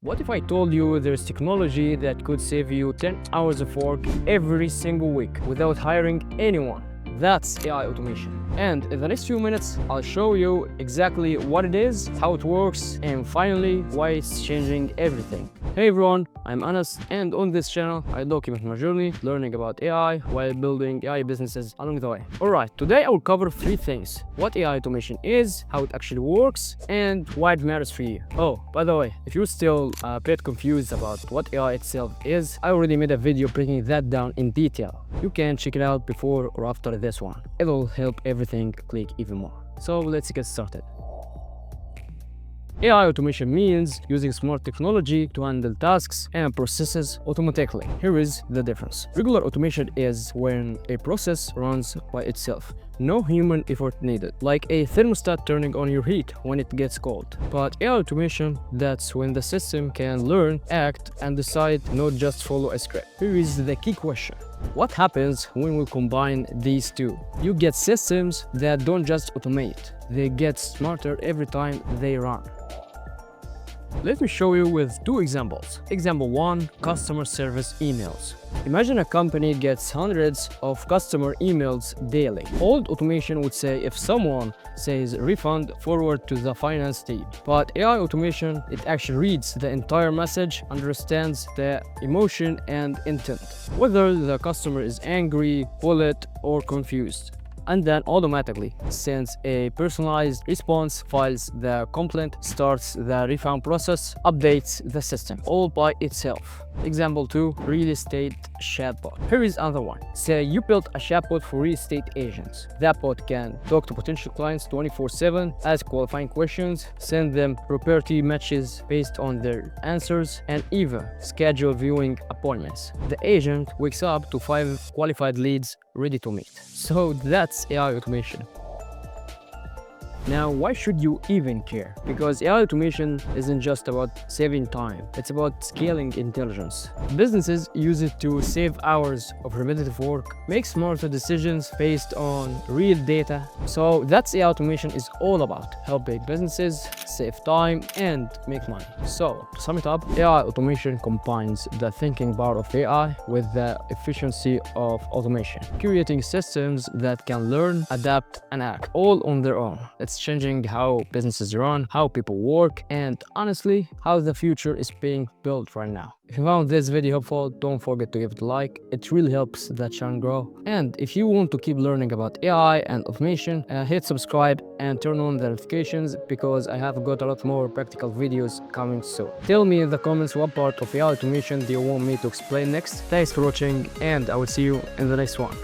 What if I told you there's technology that could save you 10 hours of work every single week without hiring anyone? That's AI automation. And in the next few minutes, I'll show you exactly what it is, how it works, and finally, why it's changing everything. Hey everyone, I'm Anas, and on this channel, I document my journey learning about AI while building AI businesses along the way. Alright, today I will cover 3 things: what AI automation is, how it actually works, and why it matters for you. Oh, by the way, if you're still a bit confused about what AI itself is, I already made a video breaking that down in detail. You can check it out before or after this one. It'll help everything click even more. So let's get started. AI automation means using smart technology to handle tasks and processes automatically. Here is the difference. Regular automation is when a process runs by itself. No human effort needed, like a thermostat turning on your heat when it gets cold. But AI automation, that's when the system can learn, act, and decide, not just follow a script. Here is the key question. What happens when we combine these two? You get systems that don't just automate, they get smarter every time they run. Let me show you with 2 examples. Example 1, customer service emails. Imagine a company gets hundreds of customer emails daily. Old automation would say if someone says refund, forward to the finance team. But AI automation, it actually reads the entire message, understands the emotion and intent, whether the customer is angry, bullet, or confused, and then automatically sends a personalized response, files the complaint, starts the refund process, updates the system, all by itself. Example 2, real estate chatbot. Here is another one. Say you built a chatbot for real estate agents. That bot can talk to potential clients 24/7, ask qualifying questions, send them property matches based on their answers, and even schedule viewing appointments. The agent wakes up to 5 qualified leads ready to meet. So that's AI automation. Now, why should you even care? Because AI automation isn't just about saving time, it's about scaling intelligence. Businesses use it to save hours of repetitive work, make smarter decisions based on real data. So that's AI automation is all about, helping businesses save time and make money. So to sum it up, AI automation combines the thinking power of AI with the efficiency of automation, creating systems that can learn, adapt, and act all on their own. It's changing how businesses run, how people work, and honestly, how the future is being built right now. If you found this video helpful, don't forget to give it a like. It really helps the channel grow. And if you want to keep learning about AI and automation, hit subscribe and turn on the notifications because I have got a lot more practical videos coming soon. Tell me in the comments what part of AI automation do you want me to explain next. Thanks for watching, and I will see you in the next one.